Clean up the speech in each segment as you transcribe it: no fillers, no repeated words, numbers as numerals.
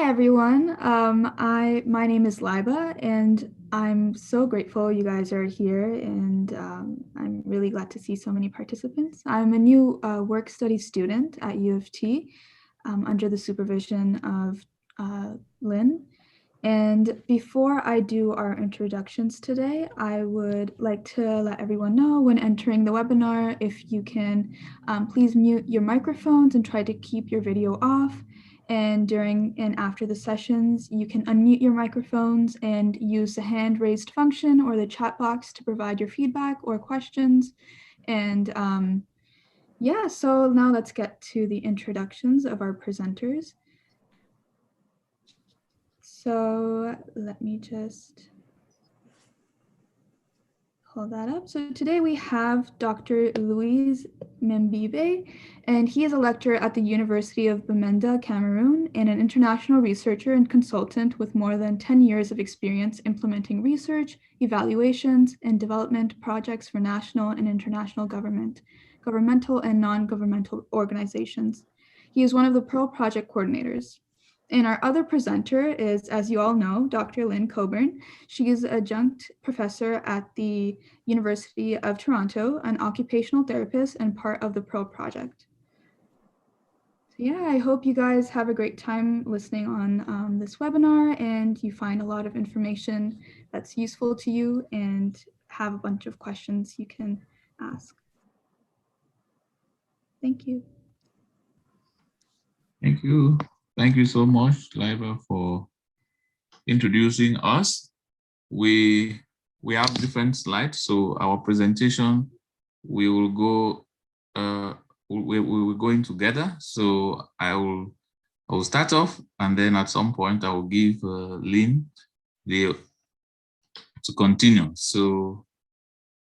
everyone. My name is Liba, and I'm so grateful you guys are here, and I'm really glad to see so many participants. I'm a new work study student at U of T under the supervision of Lynn. And before I do our introductions today, I would like to let everyone know when entering the webinar, if you can please mute your microphones and try to keep your video off. And during and after the sessions, you can unmute your microphones and use the hand raised function or the chat box to provide your feedback or questions. And yeah, so now let's get to the introductions of our presenters. So let me just pull that up. So today we have Dr. Louise Mbibeh, and he is a lecturer at the University of Bamenda, Cameroon, and an international researcher and consultant with more than 10 years of experience implementing research, evaluations, and development projects for national and international governmental and non-governmental organizations. He is one of the PIRL Project Coordinators. And our other presenter is, as you all know, Dr. Lynn Cockburn. She is adjunct professor at the University of Toronto, an occupational therapist and part of the PIRL Project. So yeah, I hope you guys have a great time listening on this webinar and you find a lot of information that's useful to you and have a bunch of questions you can ask. Thank you. Thank you. Thank you so much, Liba, for introducing us. We have different slides, so our presentation we will go we will go in together. So I will start off, and then at some point I will give Lynn to continue. So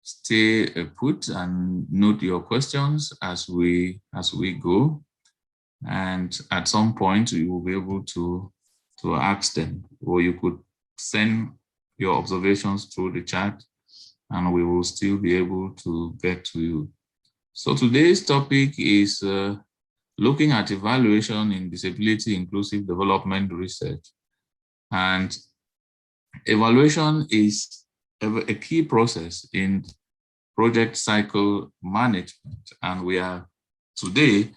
stay put and note your questions as we go. And at some point, you will be able to ask them, or you could send your observations through the chat, and we will still be able to get to you. So today's topic is looking at evaluation in disability inclusive development research. And evaluation is a key process in project cycle management. And we are today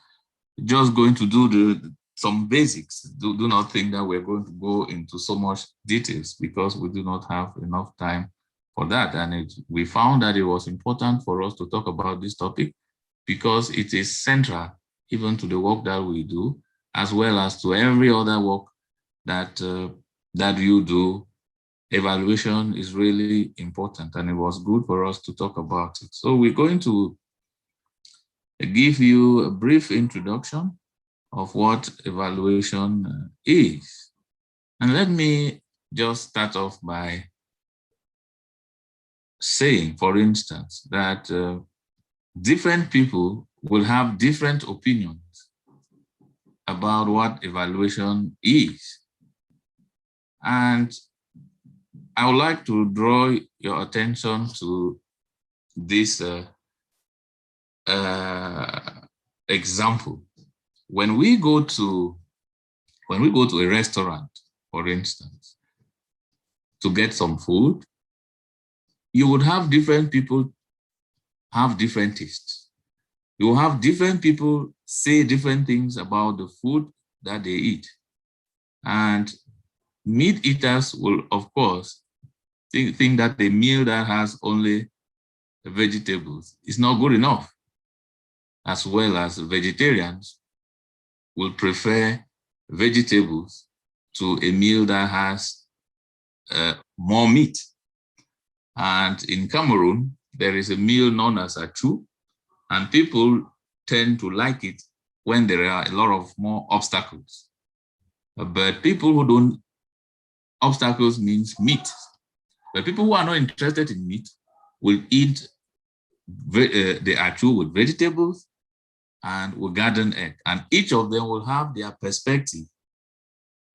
just going to do some basics. Do not think that we're going to go into so much details because we do not have enough time for that. And we found that it was important for us to talk about this topic because it is central even to the work that we do, as well as to every other work that you do. Evaluation is really important, and it was good for us to talk about it. So we're going to give you a brief introduction of what evaluation is. And let me just start off by saying, for instance, that different people will have different opinions about what evaluation is. And I would like to draw your attention to this example. When we go to a restaurant, for instance, to get some food, you would have different people have different tastes. You will have different people say different things about the food that they eat. And meat eaters will, of course, think that a meal that has only vegetables is not good enough, as well as vegetarians will prefer vegetables to a meal that has more meat. And in Cameroon, there is a meal known as achu, and people tend to like it when there are a lot of more obstacles. But people who don't, obstacles means meat. But people who are not interested in meat will eat the achu with vegetables and with garden egg. And each of them will have their perspective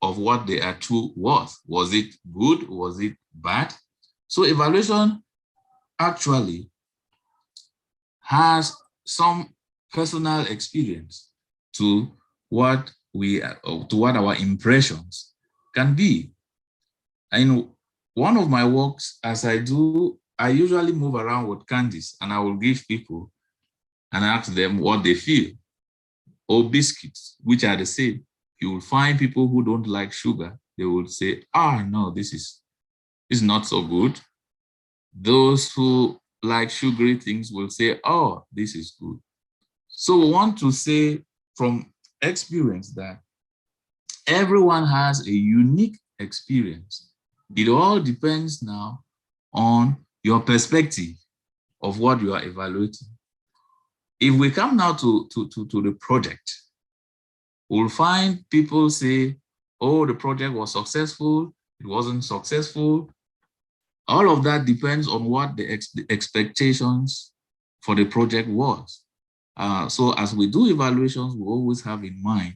of what the achu was. Was it good? Was it bad? So evaluation actually has some personal experience to what our impressions can be. In one of my works, as I do, I usually move around with candies, and I will give people and ask them what they feel, or biscuits, which are the same. You will find people who don't like sugar. They will say, no, this is not so good. Those who like sugary things will say, oh, this is good. So we want to say from experience that everyone has a unique experience. It all depends now on your perspective of what you are evaluating. If we come now to the project, we'll find people say, oh, the project was successful, it wasn't successful. All of that depends on what the expectations for the project was. So as we do evaluations, we always have in mind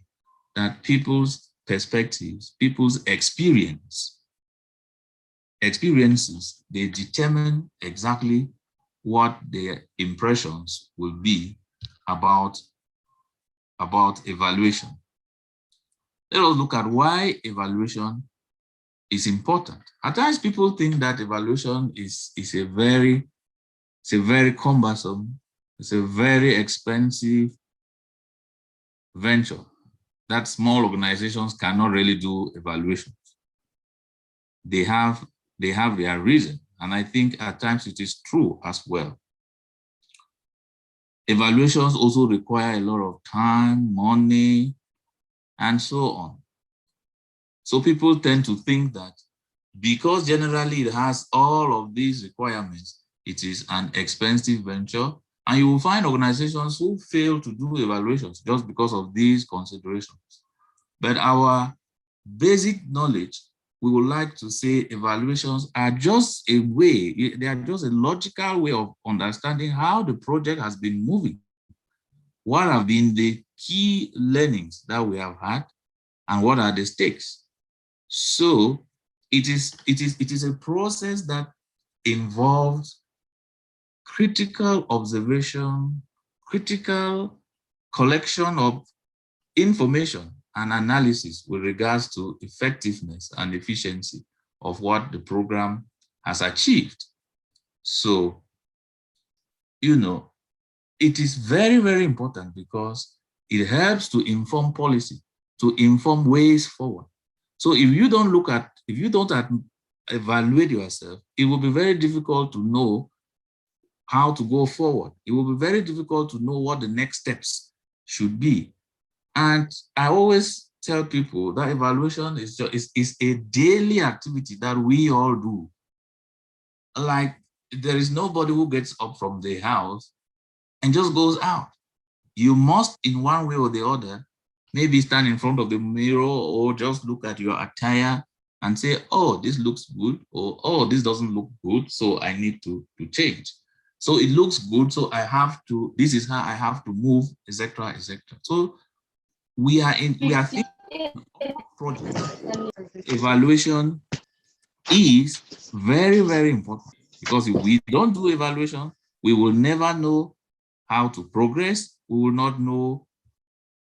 that people's perspectives, people's experiences, they determine exactly what their impressions will be about evaluation. Let us look at why evaluation is important. At times, people think that evaluation is a very cumbersome, it's a very expensive venture, that small organizations cannot really do evaluations. They have their reason, and I think at times it is true as well. Evaluations also require a lot of time, money, and so on. So people tend to think that because generally it has all of these requirements, it is an expensive venture. And you will find organizations who fail to do evaluations just because of these considerations. But our basic knowledge, we would like to say evaluations are just a way, they are just a logical way of understanding how the project has been moving. What have been the key learnings that we have had, and what are the stakes? So it is a process that involves critical observation, critical collection of information and analysis with regards to effectiveness and efficiency of what the program has achieved. So, it is very, very important because it helps to inform policy, to inform ways forward. So if you don't evaluate yourself, it will be very difficult to know how to go forward. It will be very difficult to know what the next steps should be. And I always tell people that evaluation is a daily activity that we all do. Like, there is nobody who gets up from the house and just goes out. You must, in one way or the other, maybe stand in front of the mirror or just look at your attire and say, oh, this looks good, or oh, this doesn't look good, so I need to change. So it looks good, so this is how I have to move, etc., etc. So we are thinking project. Evaluation is very, very important, because if we don't do evaluation, we will never know how to progress. We will not know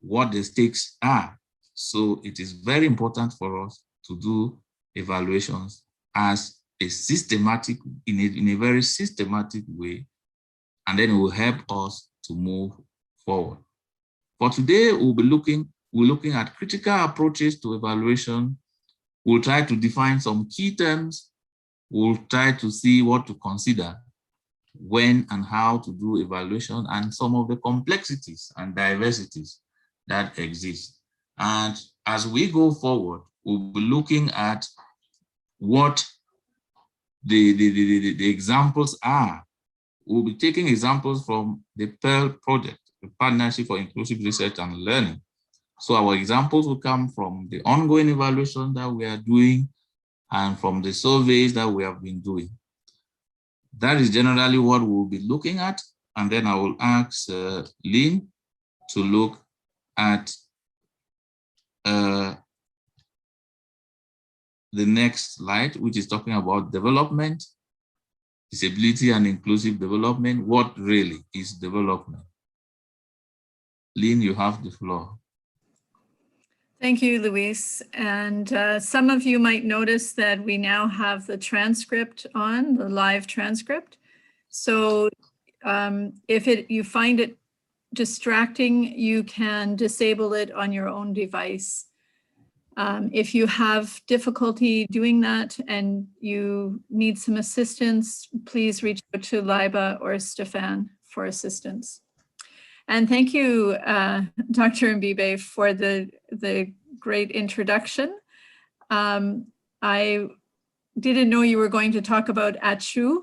what the stakes are. So it is very important for us to do evaluations as a systematic, in a very systematic way, and then it will help us to move forward. For today, we're looking at critical approaches to evaluation. We'll try to define some key terms. We'll try to see what to consider when and how to do evaluation, and some of the complexities and diversities that exist. And as we go forward, we'll be looking at what the examples are. We'll be taking examples from the PIRL Project, the Partnership for Inclusive Research and Learning. So our examples will come from the ongoing evaluation that we are doing and from the surveys that we have been doing. That is generally what we'll be looking at. And then I will ask Lynn to look at the next slide, which is talking about development, disability and inclusive development. What really is development? Lynn, you have the floor. Thank you, Luis. And some of you might notice that we now have the transcript on, the live transcript. So if you find it distracting, you can disable it on your own device. If you have difficulty doing that and you need some assistance, please reach out to Liba or Stefan for assistance. And thank you, Dr. Mbibeh, for the great introduction. I didn't know you were going to talk about achu,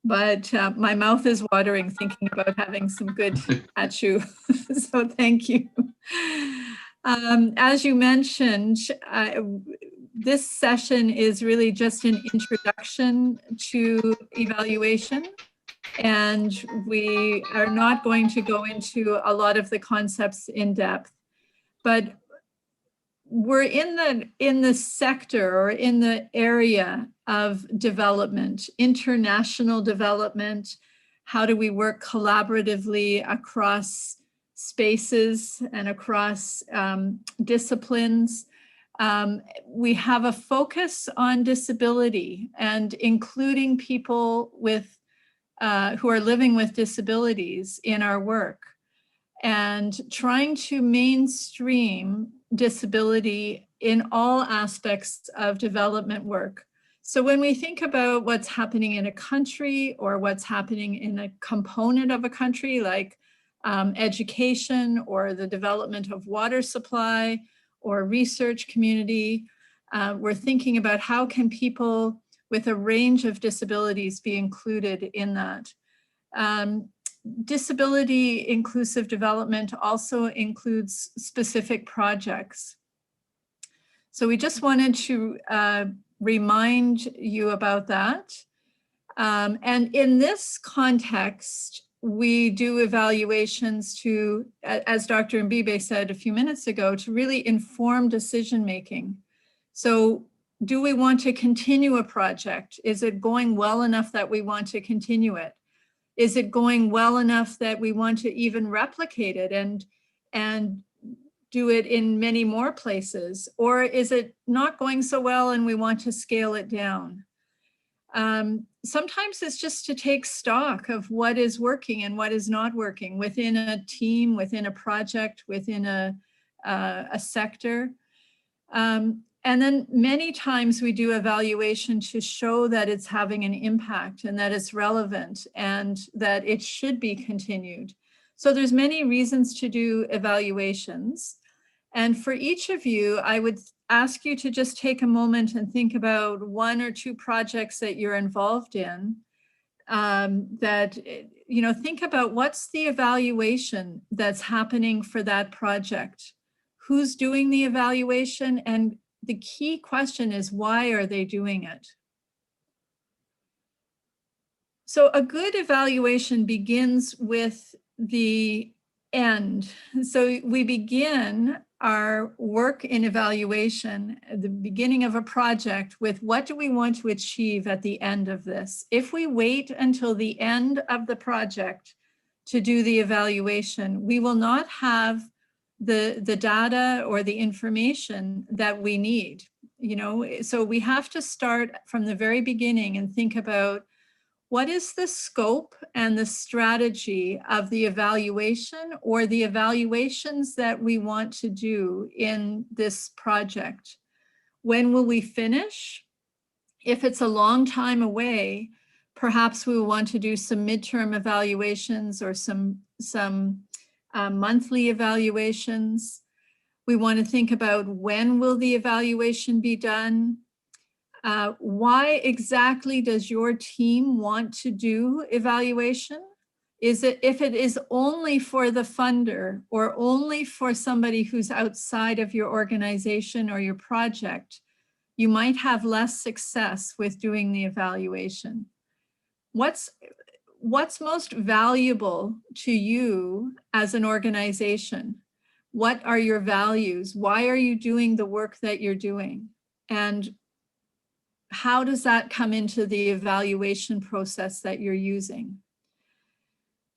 but my mouth is watering thinking about having some good achu. So thank you. As you mentioned, this session is really just an introduction to evaluation. And we are not going to go into a lot of the concepts in depth, but we're in the sector or in the area of development, international development. How do we work collaboratively across spaces and across disciplines? We have a focus on disability and including people with who are living with disabilities in our work, and trying to mainstream disability in all aspects of development work. So when we think about what's happening in a country or what's happening in a component of a country, like education or the development of water supply or research community, we're thinking about how can people with a range of disabilities be included in that. Disability inclusive development also includes specific projects. So we just wanted to remind you about that. And in this context, we do evaluations to, as Dr. Mbibeh said a few minutes ago, to really inform decision-making. So do we want to continue a project? Is it going well enough that we want to continue it? Is it going well enough that we want to even replicate it and do it in many more places? Or is it not going so well and we want to scale it down? Sometimes it's just to take stock of what is working and what is not working within a team, within a project, within a sector. And then many times we do evaluation to show that it's having an impact and that it's relevant and that it should be continued. So there's many reasons to do evaluations. And for each of you, I would ask you to just take a moment and think about one or two projects that you're involved in. Think about what's the evaluation that's happening for that project. Who's doing the evaluation? And the key question is, why are they doing it? So a good evaluation begins with the end. So we begin our work in evaluation at the beginning of a project with what do we want to achieve at the end of this? If we wait until the end of the project to do the evaluation, we will not have the data or the information that we need, so we have to start from the very beginning and think about what is the scope and the strategy of the evaluation or the evaluations that we want to do in this project. When will we finish? If it's a long time away, perhaps we will want to do some midterm evaluations or some monthly evaluations. We want to think about when will the evaluation be done? Why exactly does your team want to do evaluation? Is it if it is only for the funder or only for somebody who's outside of your organization or your project, you might have less success with doing the evaluation. What's most valuable to you as an organization? What are your values? Why are you doing the work that you're doing? And how does that come into the evaluation process that you're using?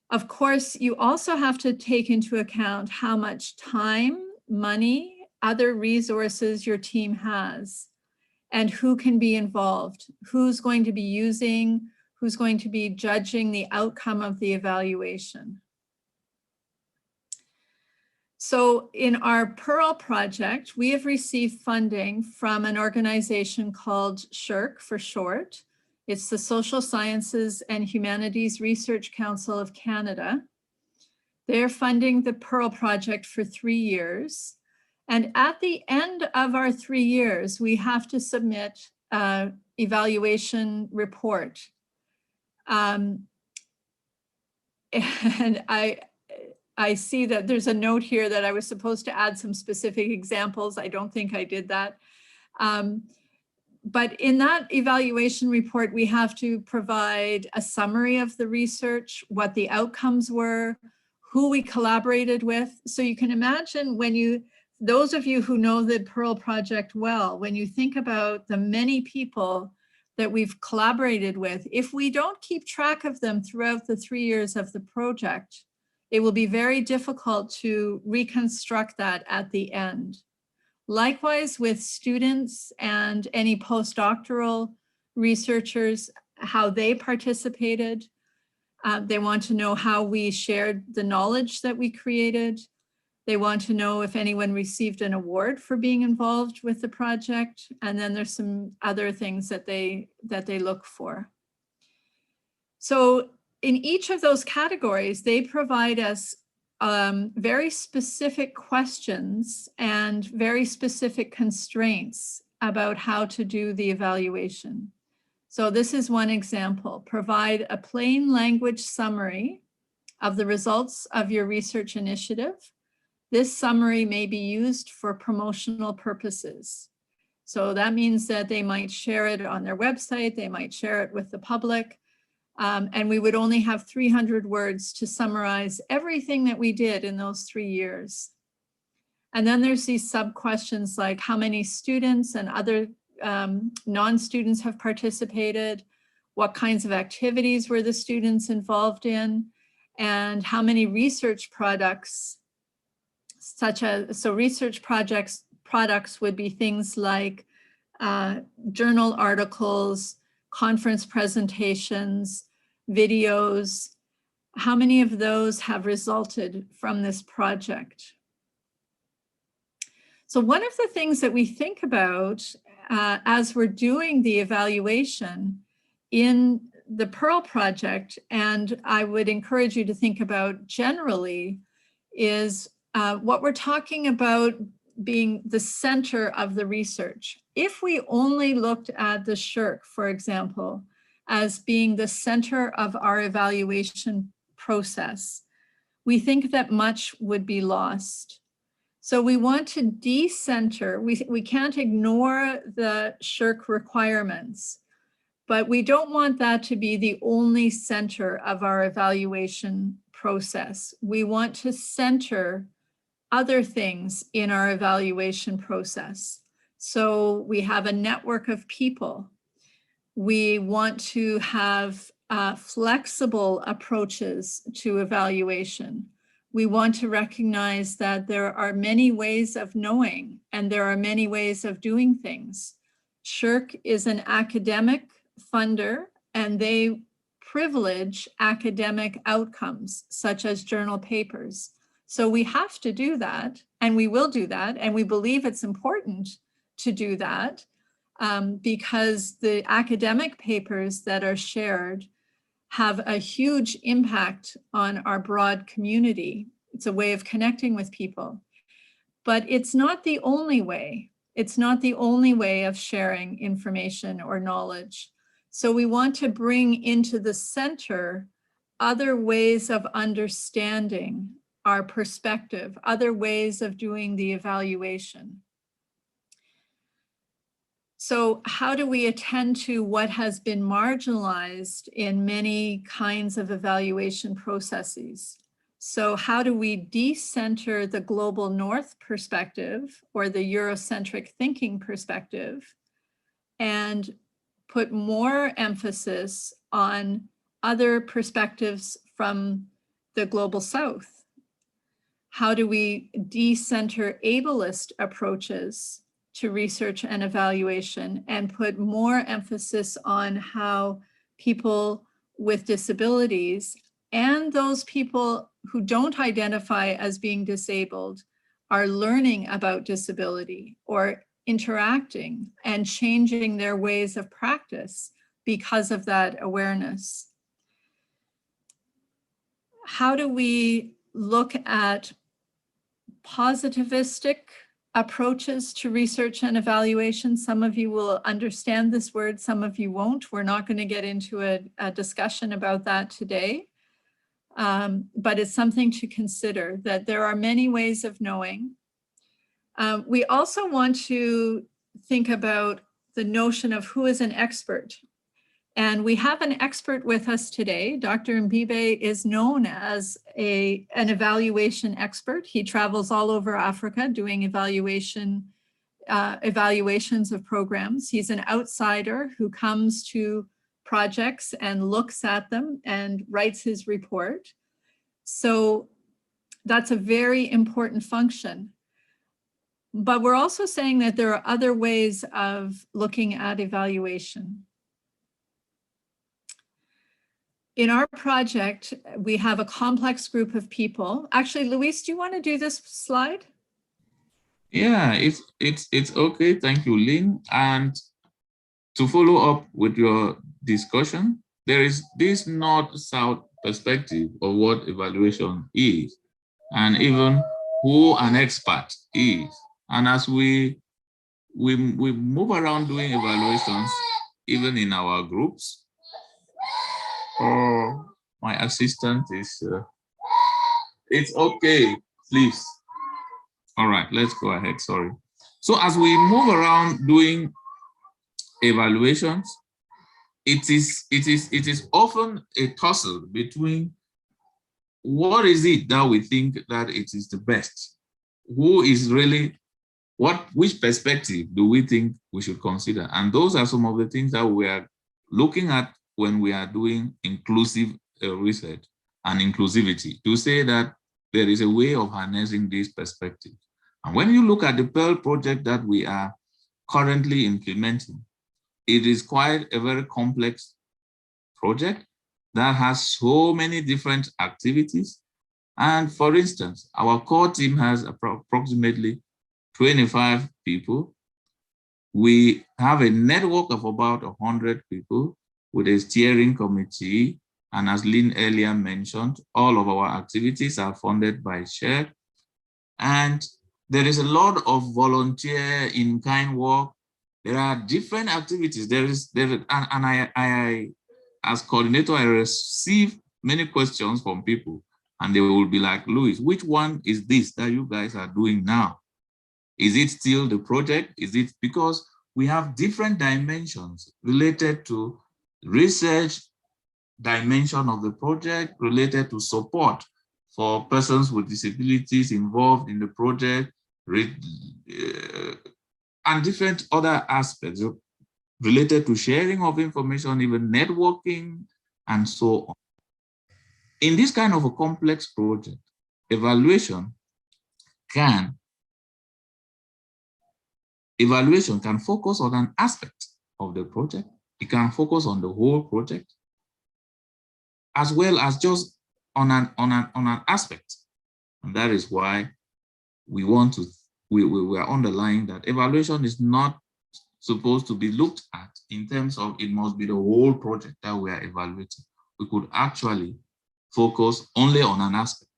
Of course, you also have to take into account how much time, money, other resources your team has, and who can be involved, who's going to be using, who's going to be judging the outcome of the evaluation. So in our PIRL project, we have received funding from an organization called SSHRC for short. It's the Social Sciences and Humanities Research Council of Canada. They're funding the PIRL project for 3 years. And at the end of our 3 years, we have to submit an evaluation report. And I see that there's a note here that I was supposed to add some specific examples. I don't think I did that. But in that evaluation report, we have to provide a summary of the research, what the outcomes were, who we collaborated with. So you can imagine when those of you who know the PIRL project well, when you think about the many people that we've collaborated with, if we don't keep track of them throughout the 3 years of the project, it will be very difficult to reconstruct that at the end. Likewise with students and any postdoctoral researchers, how they participated. They want to know how we shared the knowledge that we created. They want to know if anyone received an award for being involved with the project. And then there's some other things that they look for. So in each of those categories, they provide us very specific questions and very specific constraints about how to do the evaluation. So this is one example. Provide a plain language summary of the results of your research initiative. This summary may be used for promotional purposes. So that means that they might share it on their website, they might share it with the public, and we would only have 300 words to summarize everything that we did in those 3 years. And then there's these sub-questions like how many students and other non-students have participated, what kinds of activities were the students involved in, and how many research products, so research products would be things like journal articles, conference presentations, videos. How many of those have resulted from this project? So one of the things that we think about as we're doing the evaluation in the PIRL project, and I would encourage you to think about generally, is what we're talking about being the center of the research. If we only looked at the SSHRC, for example, as being the center of our evaluation process, we think that much would be lost. So we want to decenter, we can't ignore the SSHRC requirements, but we don't want that to be the only center of our evaluation process. We want to center other things in our evaluation process. So we have a network of people. We want to have flexible approaches to evaluation. We want to recognize that there are many ways of knowing and there are many ways of doing things. SSHRC is an academic funder and they privilege academic outcomes such as journal papers. So we have to do that, and we will do that, and we believe it's important to do that because the academic papers that are shared have a huge impact on our broad community. It's a way of connecting with people, but it's not the only way. It's not the only way of sharing information or knowledge. So we want to bring into the center other ways of understanding our perspective, other ways of doing the evaluation. So how do we attend to what has been marginalized in many kinds of evaluation processes? So how do we decenter the global North perspective or the Eurocentric thinking perspective and put more emphasis on other perspectives from the global South? How do we decenter ableist approaches to research and evaluation and put more emphasis on how people with disabilities and those people who don't identify as being disabled are learning about disability or interacting and changing their ways of practice because of that awareness? How do we look at positivistic approaches to research and evaluation? Some of you will understand this word, some of you won't. We're not going to get into a discussion about that today, but it's something to consider, that there are many ways of knowing. We also want to think about the notion of who is an expert. And we have an expert with us today. Dr. Mbibeh is known as an evaluation expert. He travels all over Africa doing evaluations of programs. He's an outsider who comes to projects and looks at them and writes his report. So that's a very important function. But we're also saying that there are other ways of looking at evaluation. In our project, we have a complex group of people. Actually, Luis, do you want to do this slide? Yeah, it's okay. Thank you, Lynn. And to follow up with your discussion, there is this north-south perspective of what evaluation is, and even who an expert is. And as we move around doing evaluations, even in our groups, oh, my assistant is, it's okay, please. All right, let's go ahead, sorry. So as we move around doing evaluations, it is often a tussle between what is it that we think that it is the best? Who is really, which perspective do we think we should consider? And those are some of the things that we are looking at when we are doing inclusive research and inclusivity, to say that there is a way of harnessing this perspective. And when you look at the PIRL project that we are currently implementing, it is quite a very complex project that has so many different activities. And for instance, our core team has approximately 25 people. We have a network of about 100 people with a steering committee. And as Lynn earlier mentioned, all of our activities are funded by SHARE. And there is a lot of volunteer in-kind work. There are different activities. I, as coordinator, I receive many questions from people, and they will be like, Louis, which one is this that you guys are doing now? Is it still the project? Is it, because we have different dimensions related to research dimension of the project, related to support for persons with disabilities involved in the project, and different other aspects related to sharing of information, even networking, and so on. In this kind of a complex project, evaluation can focus on an aspect of the project. It can focus on the whole project, as well as just on an aspect. And that is why we are underlying that evaluation is not supposed to be looked at in terms of it must be the whole project that we are evaluating. We could actually focus only on an aspect.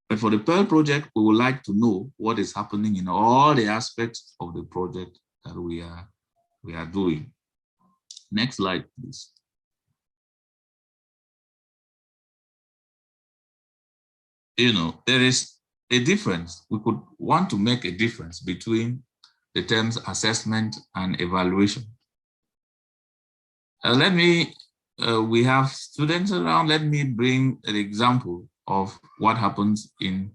But for the PIRL project, we would like to know what is happening in all the aspects of the project that we are doing. Next slide, please. You know, there is a difference. We could want to make a difference between the terms assessment and evaluation. We have students around. Let me bring an example of what happens in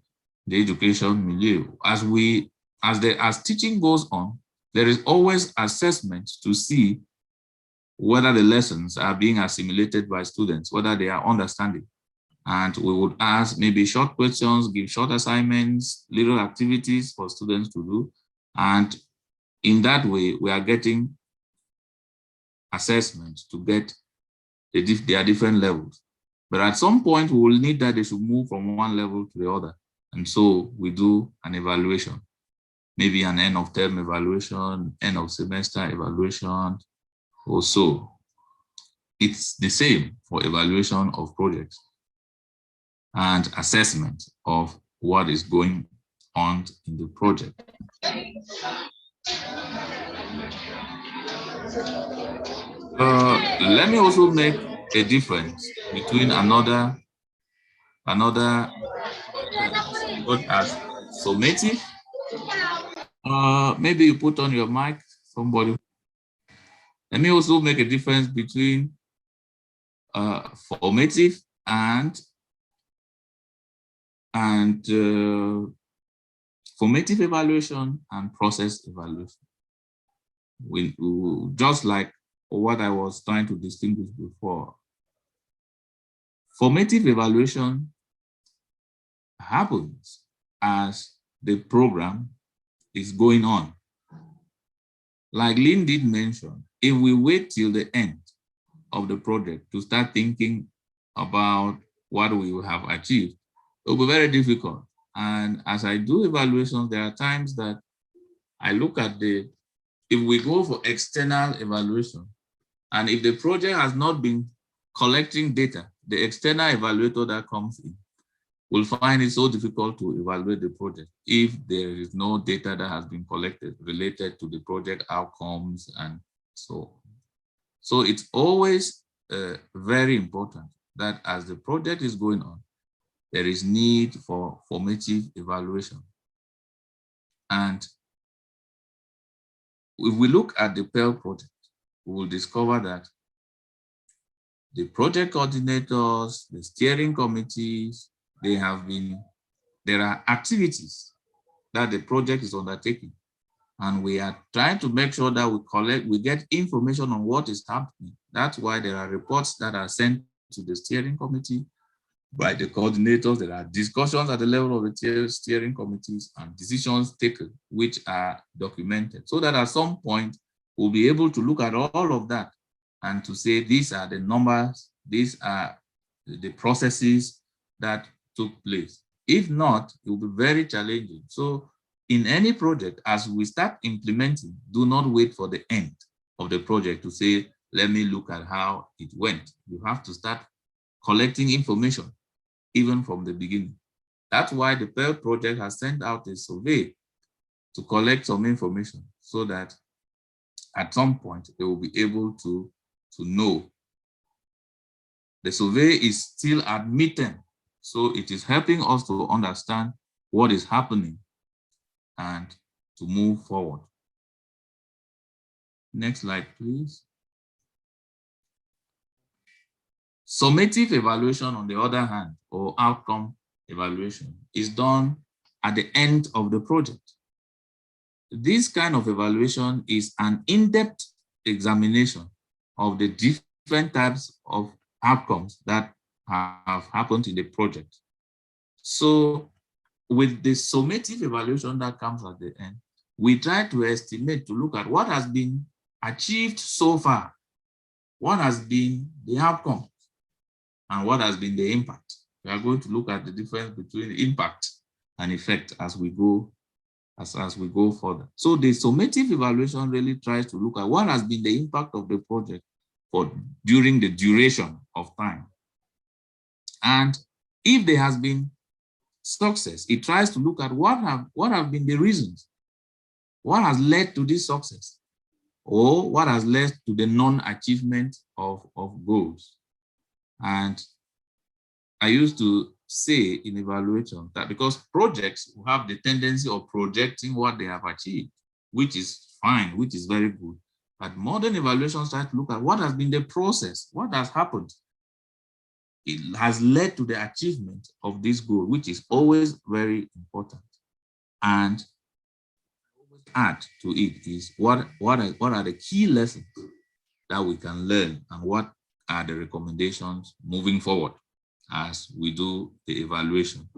the education milieu. As teaching goes on, there is always assessment to see whether the lessons are being assimilated by students, whether they are understanding. And we would ask maybe short questions, give short assignments, little activities for students to do. And in that way, we are getting assessments to get their different levels. But at some point, we will need that they should move from one level to the other. And so we do an evaluation, maybe an end of term evaluation, end of semester evaluation, or so. It's the same for evaluation of projects and assessment of what is going on in the project. Let me also make a difference between another term as summative. Maybe you put on your mic, somebody. Let me also make a difference between formative and formative evaluation and process evaluation. We just like what I was trying to distinguish before. Formative evaluation happens as the program is going on. Like Lynn did mention, if we wait till the end of the project to start thinking about what we will have achieved, it will be very difficult. And as I do evaluations, there are times that I look at if we go for external evaluation, and if the project has not been collecting data, the external evaluator that comes in will find it so difficult to evaluate the project if there is no data that has been collected related to the project outcomes and so on. So it's always very important that as the project is going on, there is need for formative evaluation. And if we look at the PIRL project, we will discover that the project coordinators, the steering committees, there are activities that the project is undertaking. And we are trying to make sure that we get information on what is happening. That's why there are reports that are sent to the steering committee by the coordinators. There are discussions at the level of the steering committees and decisions taken, which are documented, so that at some point we'll be able to look at all of that and to say, these are the numbers, these are the processes that took place. If not, it will be very challenging. So in any project, as we start implementing, do not wait for the end of the project to say, let me look at how it went. You have to start collecting information even from the beginning. That's why the PIRL project has sent out a survey to collect some information so that at some point they will be able to know. The survey is still admitted, so it is helping us to understand what is happening and to move forward. Next slide, please. Summative evaluation, on the other hand, or outcome evaluation, is done at the end of the project. This kind of evaluation is an in-depth examination of the different types of outcomes that have happened in the project. So with the summative evaluation that comes at the end, we try to estimate, to look at what has been achieved so far, what has been the outcome, and what has been the impact. We are going to look at the difference between impact and effect as we go further. So the summative evaluation really tries to look at what has been the impact of the project during the duration of time. And if there has been success, it tries to look at what have been the reasons, what has led to this success, or what has led to the non-achievement of goals. And I used to say in evaluation that because projects have the tendency of projecting what they have achieved, which is fine, which is very good. But modern evaluations try to look at what has been the process, what has happened. It has led to the achievement of this goal, which is always very important. And add to it is what are the key lessons that we can learn, and what are the recommendations moving forward as we do the evaluation.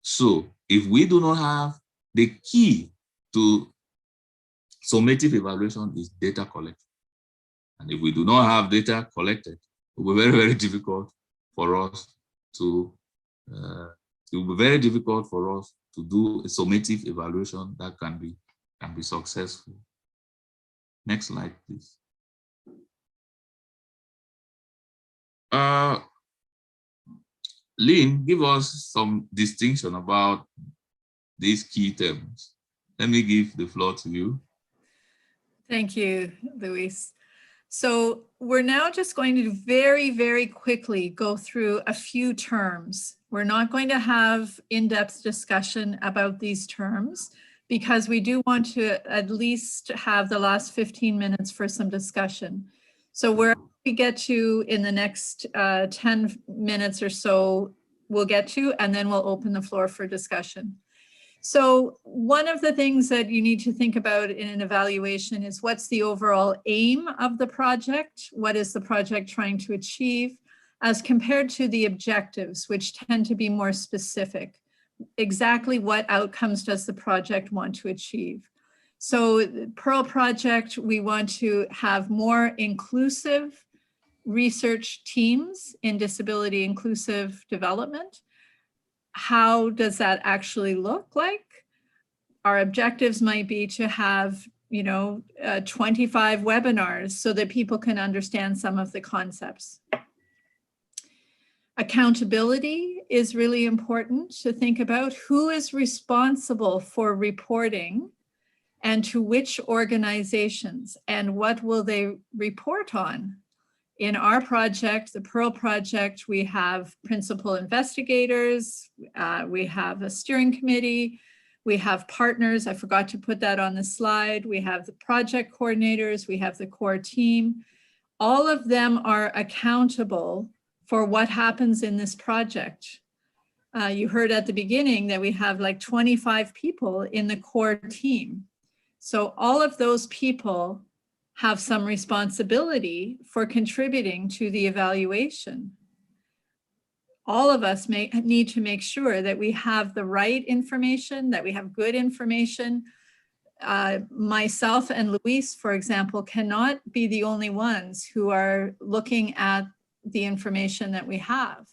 So if we do not have the key to summative evaluation is data collection. And if we do not have data collected, it will be very, very difficult for us to do a summative evaluation that can be successful. Next slide, please. Lynn, give us some distinction about these key terms. Let me give the floor to you. Thank you, Luis. So we're now just going to very, very quickly go through a few terms. We're not going to have in-depth discussion about these terms because we do want to at least have the last 15 minutes for some discussion. So where we get to in the next 10 minutes or so, we'll get to, and then we'll open the floor for discussion. So one of the things that you need to think about in an evaluation is what's the overall aim of the project? What is the project trying to achieve as compared to the objectives, which tend to be more specific? Exactly what outcomes does the project want to achieve? So the PIRL project, we want to have more inclusive research teams in disability inclusive development. How does that actually look like? Our objectives might be to have, 25 webinars so that people can understand some of the concepts. Accountability is really important to think about. Who is responsible for reporting and to which organizations, and what will they report on? In our project, the PIRL project, we have principal investigators, we have a steering committee, we have partners. I forgot to put that on the slide. We have the project coordinators, we have the core team. All of them are accountable for what happens in this project. You heard at the beginning that we have like 25 people in the core team. So all of those people have some responsibility for contributing to the evaluation. All of us need to make sure that we have the right information, that we have good information. Myself and Luis, for example, cannot be the only ones who are looking at the information that we have.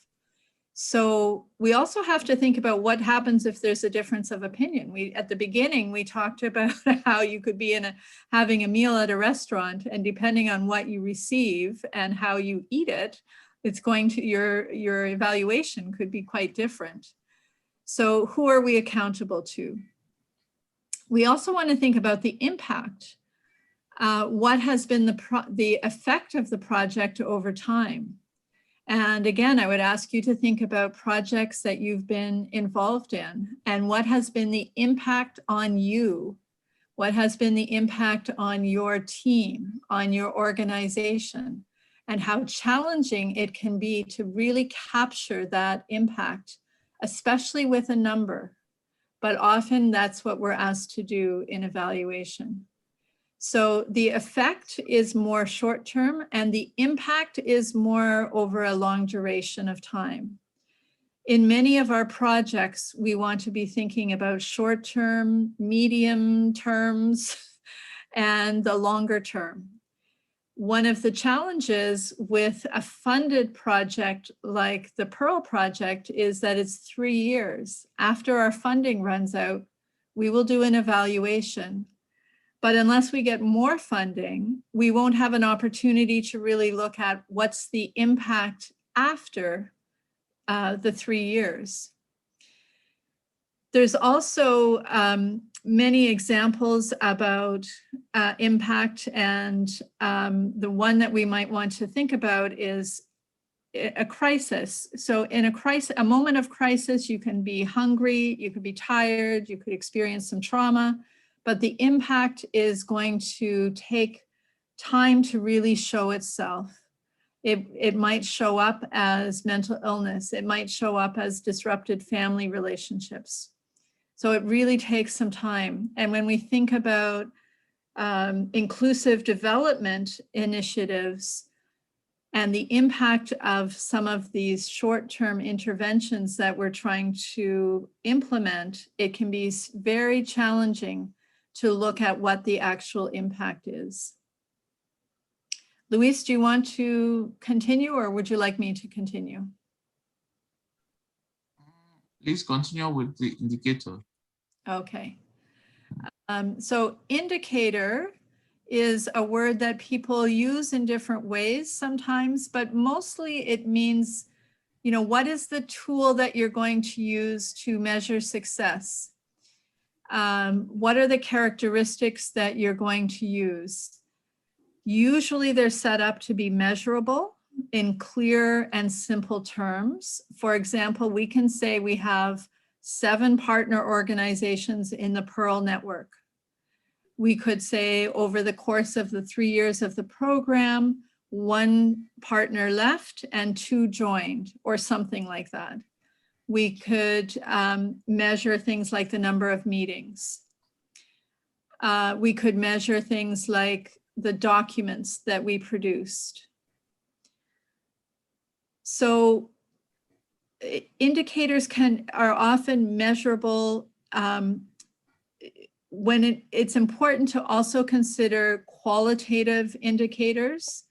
So we also have to think about what happens if there's a difference of opinion. At the beginning, we talked about how you could be having a meal at a restaurant, and depending on what you receive and how you eat it, it's going to, your evaluation could be quite different. So who are we accountable to? We also want to think about the impact. What has been the effect of the project over time? And again, I would ask you to think about projects that you've been involved in and what has been the impact on you? What has been the impact on your team, on your organization, and how challenging it can be to really capture that impact, especially with a number. But often that's what we're asked to do in evaluation. So the effect is more short-term and the impact is more over a long duration of time. In many of our projects, we want to be thinking about short-term, medium terms, and the longer term. One of the challenges with a funded project like the PIRL project is that it's 3 years. After our funding runs out, we will do an evaluation. But unless we get more funding, we won't have an opportunity to really look at what's the impact after the 3 years. There's also many examples about impact, and the one that we might want to think about is a crisis. So in a moment of crisis, you can be hungry, you could be tired, you could experience some trauma, but the impact is going to take time to really show itself. It might show up as mental illness. It might show up as disrupted family relationships. So it really takes some time. And when we think about inclusive development initiatives, and the impact of some of these short-term interventions that we're trying to implement, it can be very challenging to look at what the actual impact is. Luis, do you want to continue, or would you like me to continue? Please continue with the indicator. Okay. So indicator is a word that people use in different ways sometimes, but mostly it means, you know, what is the tool that you're going to use to measure success? What are the characteristics that you're going to use? Usually they're set up to be measurable in clear and simple terms. For example, we can say we have 7 partner organizations in the PIRL network. We could say over the course of the 3 years of the program, 1 partner left and 2 joined, or something like that. We could measure things like the number of meetings. We could measure things like the documents that we produced. So indicators are often measurable. When it's important to also consider qualitative indicators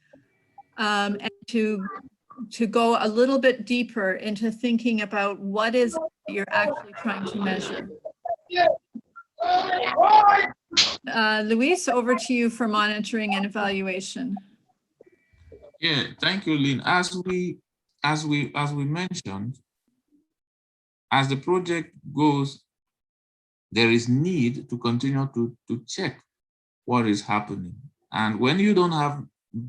and to go a little bit deeper into thinking about what is you're actually trying to measure. Luis, over to you for monitoring and evaluation. Yeah, thank you, Lynn. As we mentioned, as the project goes, there is need to continue to check what is happening. And when you don't have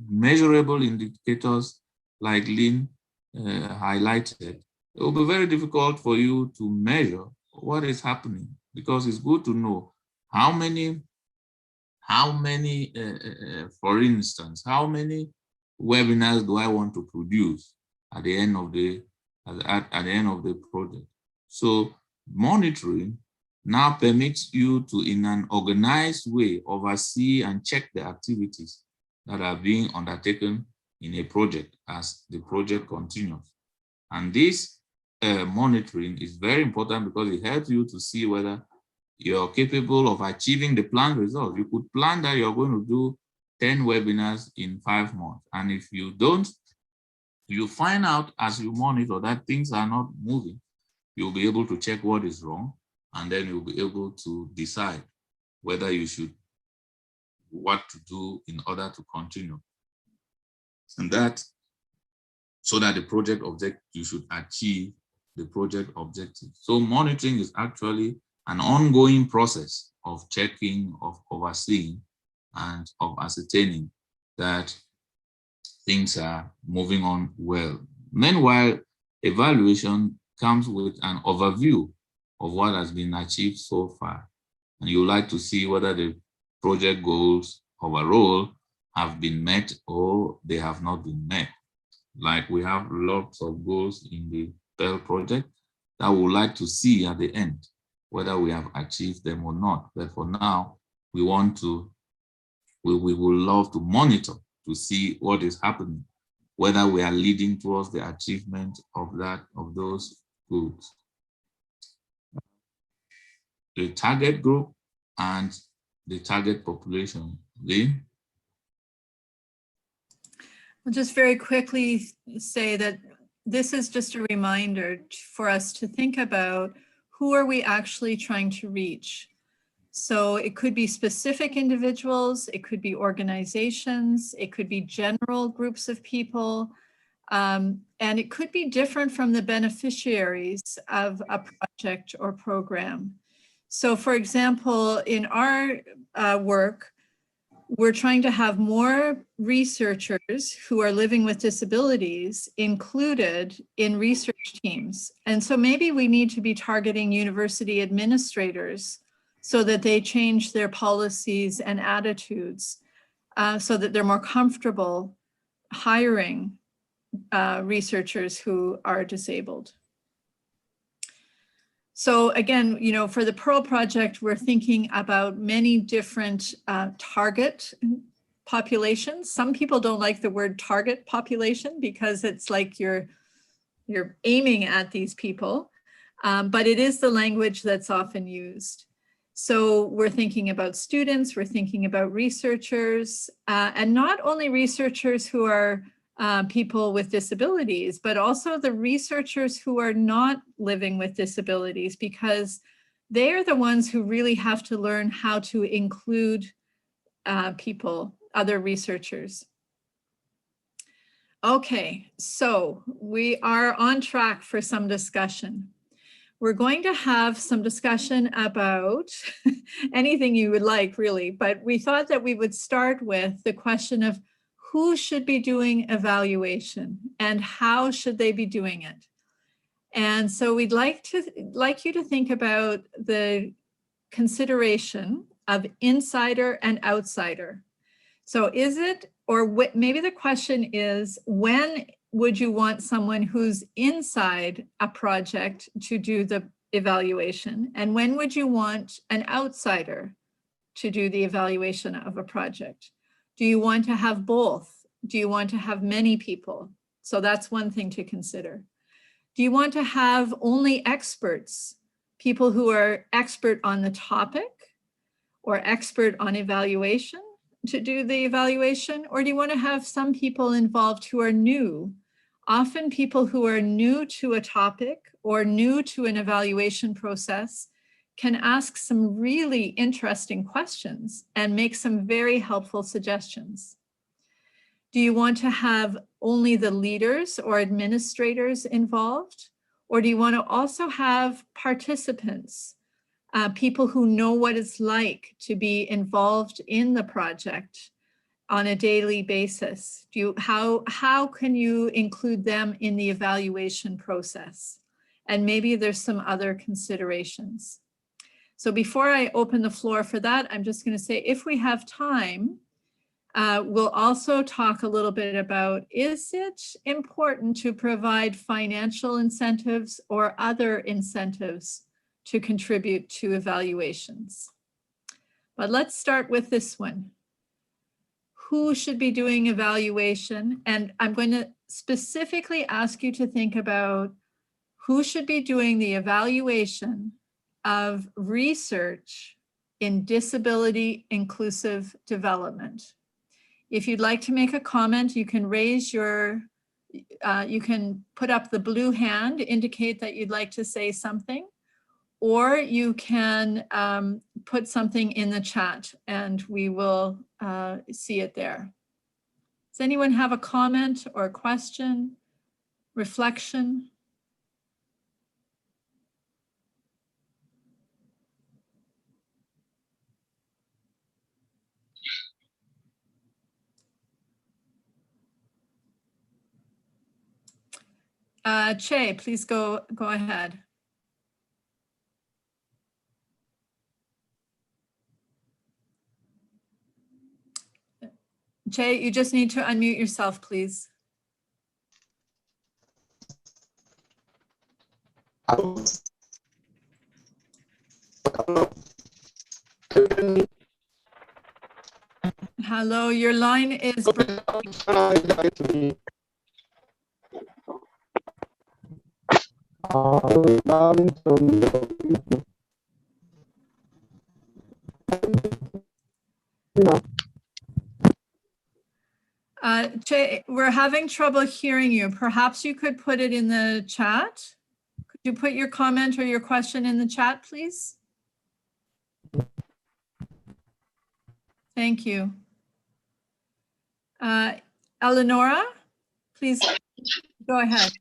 measurable indicators like Lynn highlighted, it will be very difficult for you to measure what is happening, because it's good to know how many, for instance, how many webinars do I want to produce at the end of the project. So monitoring now permits you to, in an organized way, oversee and check the activities that are being undertaken in a project as the project continues. And this monitoring is very important because it helps you to see whether you're capable of achieving the planned results. You could plan that you're going to do 10 webinars in 5 months. And if you don't, you find out as you monitor that things are not moving, you'll be able to check what is wrong, and then you'll be able to decide whether you should, what to do in order to continue. And that, so that the project objective, you should achieve the project objective. So monitoring is actually an ongoing process of checking, of overseeing, and of ascertaining that things are moving on well. Meanwhile, evaluation comes with an overview of what has been achieved so far. And you like to see whether the project goals overall have been met or they have not been met. Like we have lots of goals in the PIRL project that we would like to see at the end, whether we have achieved them or not. But for now, we want to, we would love to monitor to see what is happening, whether we are leading towards the achievement of those goals. The target group and the target population. Lynn? I'll just very quickly say that this is just a reminder for us to think about who are we actually trying to reach. So it could be specific individuals, it could be organizations, it could be general groups of people, and it could be different from the beneficiaries of a project or program. So for example, in our work, we're trying to have more researchers who are living with disabilities included in research teams. And so maybe we need to be targeting university administrators so that they change their policies and attitudes so that they're more comfortable hiring researchers who are disabled. So again, you know, for the PIRL project, we're thinking about many different target population. Some people don't like the word target population because it's like you're aiming at these people, but it is the language that's often used. So we're thinking about students, we're thinking about researchers, and not only researchers who are people with disabilities, but also the researchers who are not living with disabilities, because they are the ones who really have to learn how to include people, other researchers. Okay, so we are on track for some discussion. We're going to have some discussion about anything you would like, really, but we thought that we would start with the question of who should be doing evaluation and how should they be doing it. And so we'd like you to think about the consideration of insider and outsider. So is it, or maybe the question is, when would you want someone who's inside a project to do the evaluation? And when would you want an outsider to do the evaluation of a project? Do you want to have both? Do you want to have many people? So that's one thing to consider. Do you want to have only experts, people who are expert on the topic or expert on evaluation to do the evaluation? Or do you want to have some people involved who are new? Often people who are new to a topic or new to an evaluation process can ask some really interesting questions and make some very helpful suggestions. Do you want to have only the leaders or administrators involved? Or do you want to also have participants, people who know what it's like to be involved in the project on a daily basis? How can you include them in the evaluation process? And maybe there's some other considerations. So before I open the floor for that, I'm just going to say, if we have time, we'll also talk a little bit about, is it important to provide financial incentives or other incentives to contribute to evaluations? But let's start with this one. Who should be doing evaluation? And I'm going to specifically ask you to think about who should be doing the evaluation of research in disability inclusive development. If you'd like to make a comment, you can raise your, you can put up the blue hand, indicate that you'd like to say something, or you can put something in the chat and we will see it there. Does anyone have a comment or a question, reflection? Che, please go ahead. Che, you just need to unmute yourself, please. Hello, your line is breaking. Che, we're having trouble hearing you. Perhaps you could put it in the chat. Could you put your comment or your question in the chat, please? Thank you. Eleonora, please go ahead.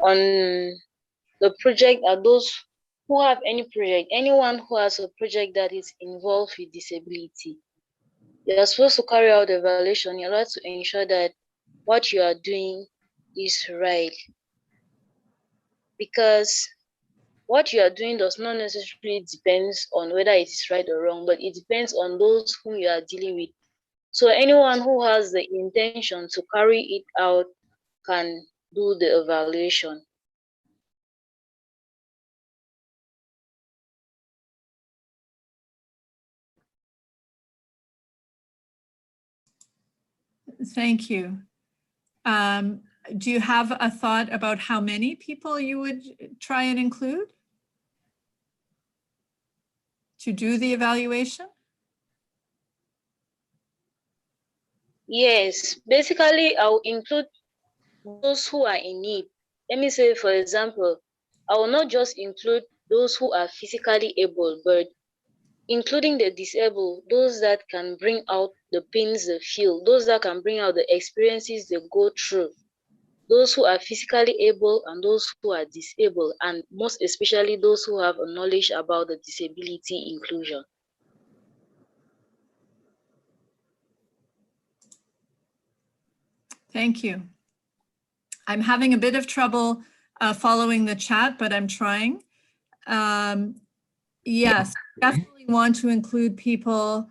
On the project are those who have any project, anyone who has a project that is involved with disability. You are supposed to carry out the evaluation in order to ensure that what you are doing is right. Because what you are doing does not necessarily depend on whether it is right or wrong, but it depends on those whom you are dealing with. So anyone who has the intention to carry it out can do the evaluation. Thank you. Do you have a thought about how many people you would try and include to do the evaluation? Yes, basically I'll include those who are in need. Let me say, for example, I will not just include those who are physically able, but including the disabled, those that can bring out the pains they feel, those that can bring out the experiences they go through, those who are physically able and those who are disabled, and most especially those who have a knowledge about the disability inclusion. Thank you. I'm having a bit of trouble following the chat, but I'm trying. Yes, definitely want to include people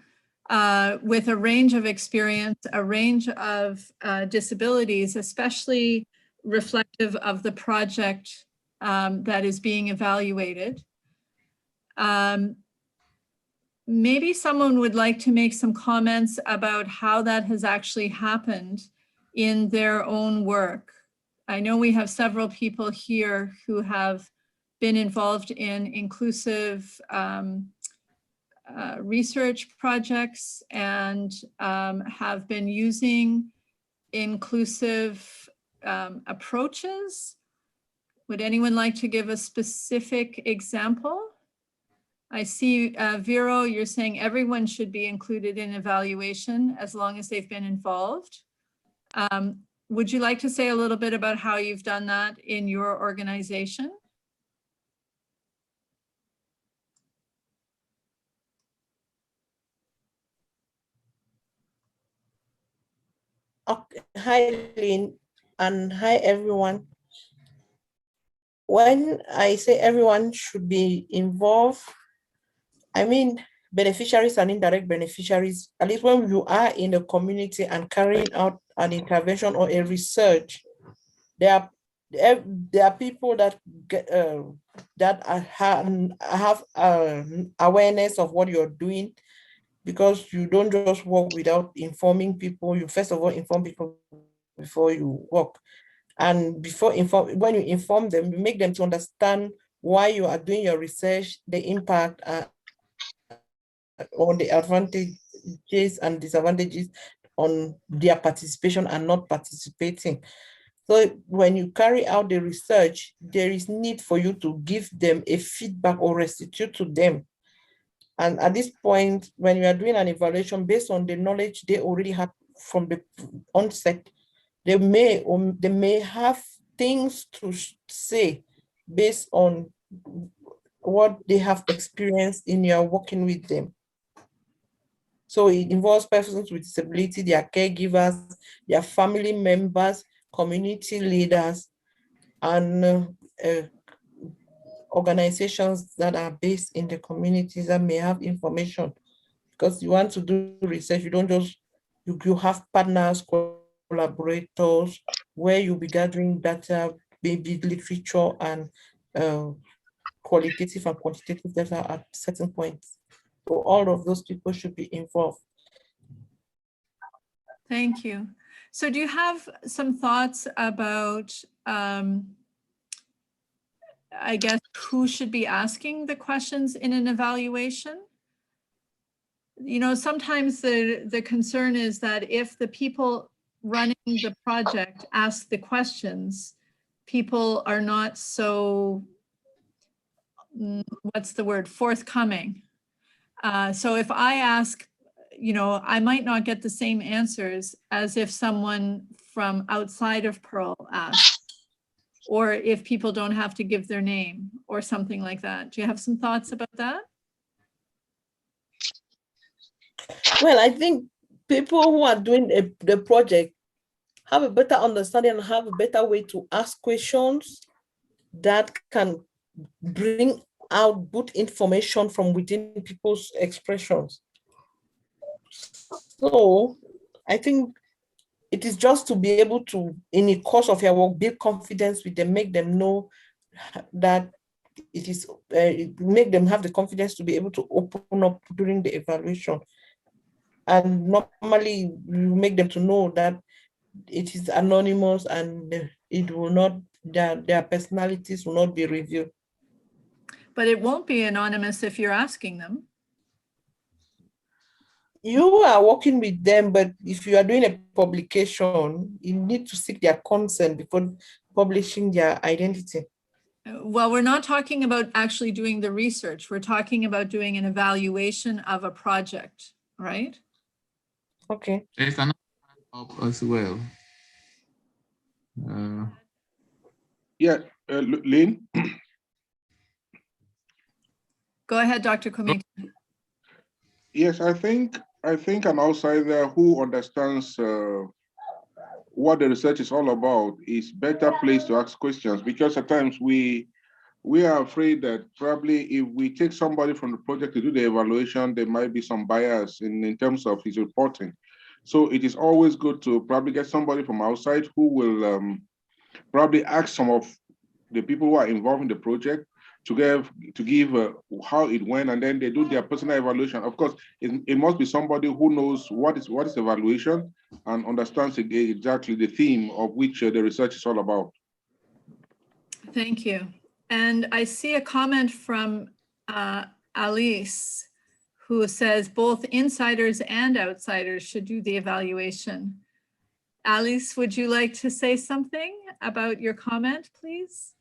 with a range of experience, a range of disabilities, especially reflective of the project that is being evaluated. Maybe someone would like to make some comments about how that has actually happened in their own work. I know we have several people here who have been involved in inclusive research projects and have been using inclusive approaches. Would anyone like to give a specific example? I see, Vero, you're saying everyone should be included in evaluation as long as they've been involved. Would you like to say a little bit about how you've done that in your organization? Okay. Hi, Lynn, and hi, everyone. When I say everyone should be involved, I mean beneficiaries and indirect beneficiaries. At least when you are in a community and carrying out an intervention or a research, there are people that get have awareness of what you're doing, because you don't just work without informing people. You first of all inform people before you work. And when you inform them, you make them to understand why you are doing your research, the impact or the advantages and disadvantages on their participation and not participating. So when you carry out the research, there is need for you to give them a feedback or restitute to them. And at this point, when you are doing an evaluation based on the knowledge they already have from the onset, they may have things to say based on what they have experienced in your working with them. So it involves persons with disability, their caregivers, their family members, community leaders, and organizations that are based in the communities that may have information. Because you want to do research, you don't just, you have partners, collaborators, where you'll be gathering data, maybe literature and qualitative and quantitative data at certain points. So all of those people should be involved. Thank you. So do you have some thoughts about, I guess, who should be asking the questions in an evaluation? You know, sometimes the concern is that if the people running the project ask the questions, people are not so, what's the word, forthcoming. So if I ask, you know, I might not get the same answers as if someone from outside of PIRL asks, or if people don't have to give their name or something like that. Do you have some thoughts about that? Well, I think people who are doing the project have a better understanding and have a better way to ask questions that can bring out good information from within people's expressions. So I think it is just to be able to, in the course of your work, build confidence with them, make them know that it is, make them have the confidence to be able to open up during the evaluation. And normally you make them to know that it is anonymous and it will not, their personalities will not be revealed. But it won't be anonymous if you're asking them. You are working with them, but if you are doing a publication, you need to seek their consent before publishing their identity. Well, we're not talking about actually doing the research. We're talking about doing an evaluation of a project, right? Okay. There's another up as well. Lynn? Go ahead, Dr. Komik. Yes, I think an outsider who understands what the research is all about is better placed to ask questions, because at times we are afraid that probably if we take somebody from the project to do the evaluation, there might be some bias in terms of his reporting. So it is always good to probably get somebody from outside who will probably ask some of the people who are involved in the project to give how it went, and then they do their personal evaluation. Of course, it must be somebody who knows what is evaluation and understands exactly the theme of which the research is all about. Thank you. And I see a comment from Alice, who says both insiders and outsiders should do the evaluation. Alice, would you like to say something about your comment, please?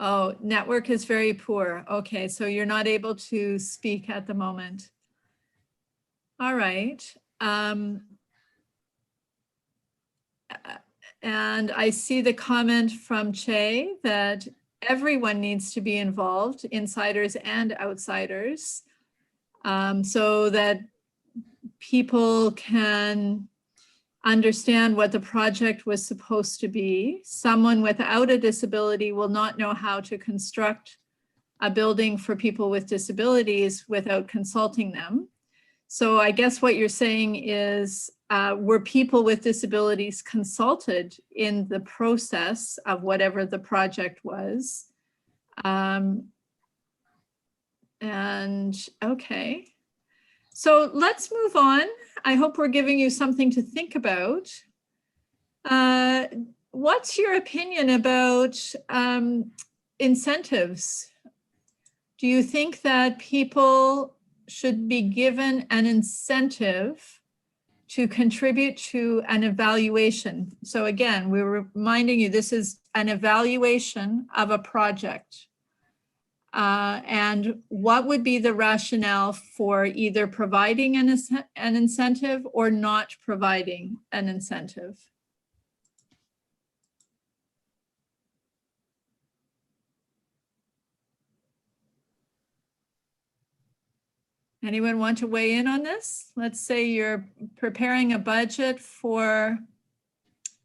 Oh, network is very poor. Okay, so you're not able to speak at the moment. All right. And I see the comment from Che that everyone needs to be involved, insiders and outsiders, so that people can understand what the project was supposed to be. Someone without a disability will not know how to construct a building for people with disabilities without consulting them. So I guess what you're saying is, were people with disabilities consulted in the process of whatever the project was? And okay. So let's move on. I hope we're giving you something to think about. What's your opinion about incentives? Do you think that people should be given an incentive to contribute to an evaluation? So again, we're reminding you, this is an evaluation of a project. And what would be the rationale for either providing an incentive or not providing an incentive? Anyone want to weigh in on this? Let's say you're preparing a budget for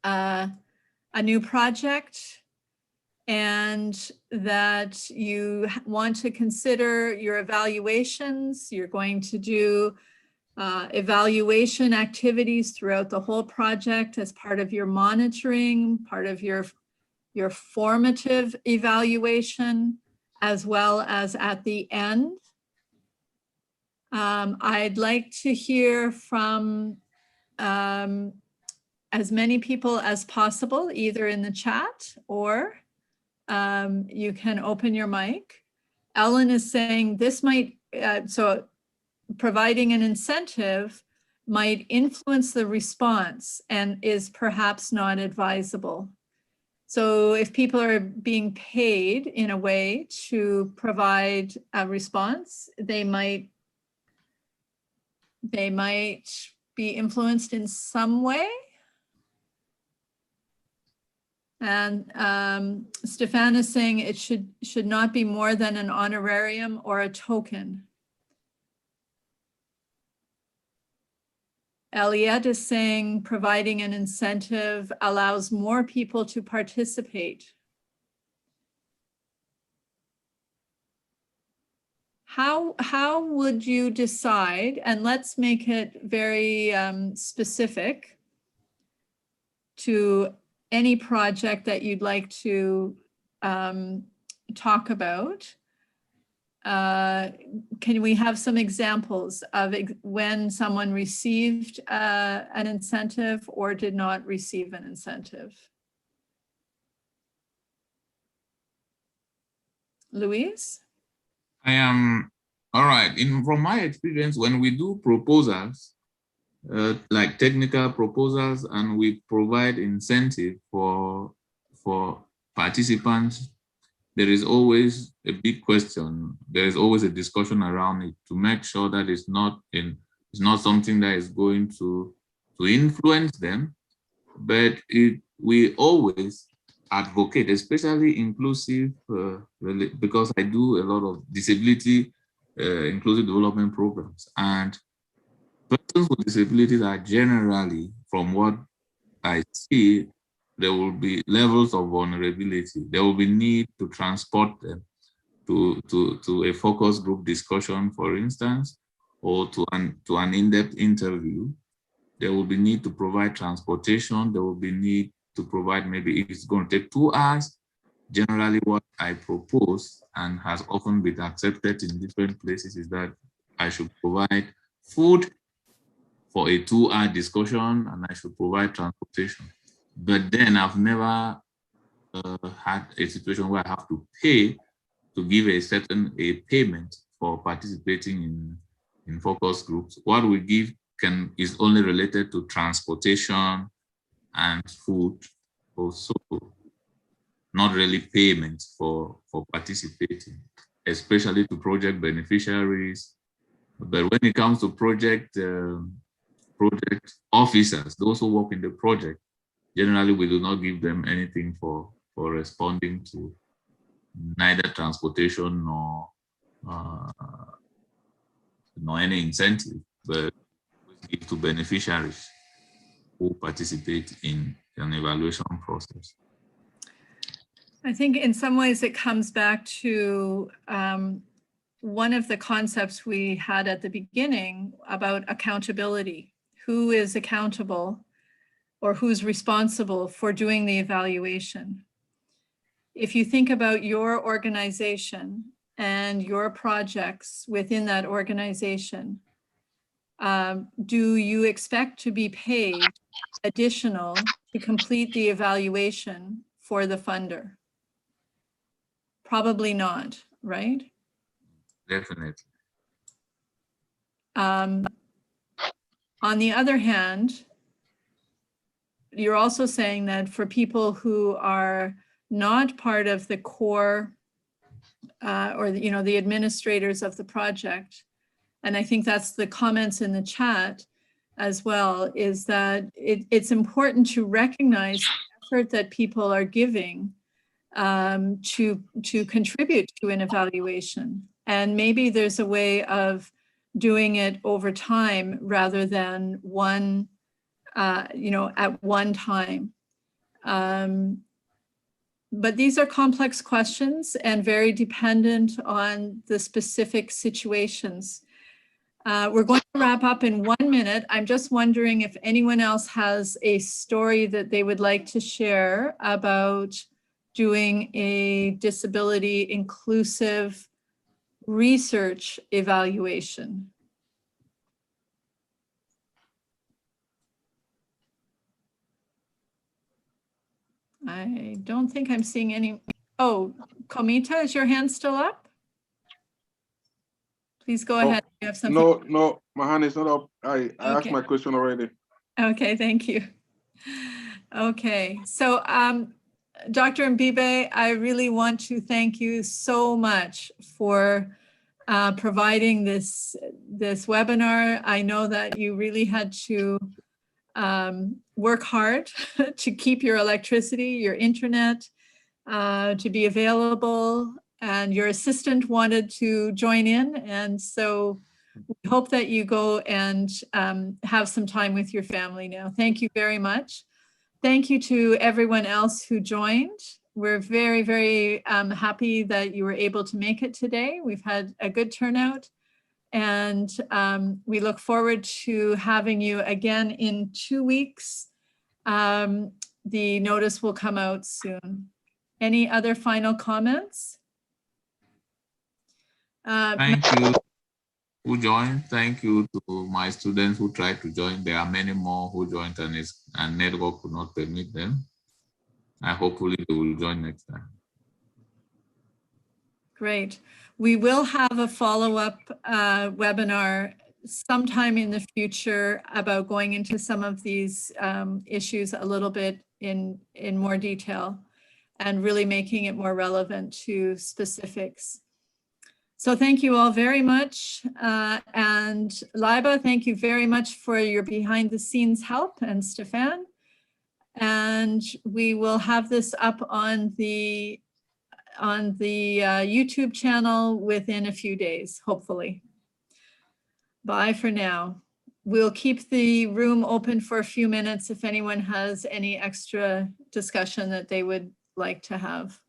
a new project, and that you want to consider your evaluations. You're going to do evaluation activities throughout the whole project as part of your monitoring, part of your formative evaluation, as well as at the end. I'd like to hear from as many people as possible, either in the chat or you can open your mic. Ellen is saying this might, so providing an incentive might influence the response and is perhaps not advisable. So if people are being paid in a way to provide a response, they might be influenced in some way. And Stefan is saying it should not be more than an honorarium or a token. Eliette is saying providing an incentive allows more people to participate. how would you decide, and let's make it very specific to any project that you'd like to talk about. Can we have some examples of when someone received an incentive or did not receive an incentive? Louise? I am, all right. From my experience, when we do proposals, like technical proposals, and we provide incentive for participants, there is always a big question. There is always a discussion around it to make sure that it's not something that is going to influence them, but we always advocate, especially inclusive, because I do a lot of disability inclusive development programs, and persons with disabilities are generally, from what I see, there will be levels of vulnerability. There will be need to transport them to a focus group discussion, for instance, or to an in-depth interview. There will be need to provide transportation. There will be need to provide, maybe if it's going to take 2 hours, generally what I propose and has often been accepted in different places is that I should provide food for a 2-hour discussion and I should provide transportation. But then I've never had a situation where I have to pay to give a payment for participating in focus groups. What we give is only related to transportation and food, also not really payments for participating, especially to project beneficiaries. But when it comes to project officers, those who work in the project, generally we do not give them anything for responding to neither transportation nor any incentive, but we give to beneficiaries who participate in an evaluation process. I think in some ways it comes back to one of the concepts we had at the beginning about accountability. Who is accountable or who's responsible for doing the evaluation? If you think about your organization and your projects within that organization, do you expect to be paid additional to complete the evaluation for the funder? Probably not, right? Definitely. On the other hand, you're also saying that for people who are not part of the core or the administrators of the project, and I think that's the comments in the chat as well, is that it's important to recognize the effort that people are giving to contribute to an evaluation. And maybe there's a way of doing it over time rather than one, at one time. But these are complex questions and very dependent on the specific situations. We're going to wrap up in 1 minute. I'm just wondering if anyone else has a story that they would like to share about doing a disability inclusive research evaluation. I don't think I'm seeing any. Oh, Komita, is your hand still up? Please go ahead. You have something. No, my hand is not up. I asked my question already. Okay, thank you. Okay, so Dr. Mbibeh, I really want to thank you so much for providing this webinar. I know that you really had to work hard to keep your electricity, your internet, to be available, and your assistant wanted to join in. And so we hope that you go and have some time with your family now. Thank you very much. Thank you to everyone else who joined. we're very, very happy that you were able to make it today. We've had a good turnout, and we look forward to having you again in 2 weeks. The notice will come out soon. Any other final comments? Thank you who joined. Thank you to my students who tried to join. There are many more who joined and network could not permit them. Hopefully they will join next time. Great. We will have a follow-up webinar sometime in the future about going into some of these issues a little bit in more detail and really making it more relevant to specifics. So thank you all very much. And Laiba, thank you very much for your behind the scenes help, and Stefan. And we will have this up on the YouTube channel within a few days, hopefully. Bye for now. We'll keep the room open for a few minutes if anyone has any extra discussion that they would like to have.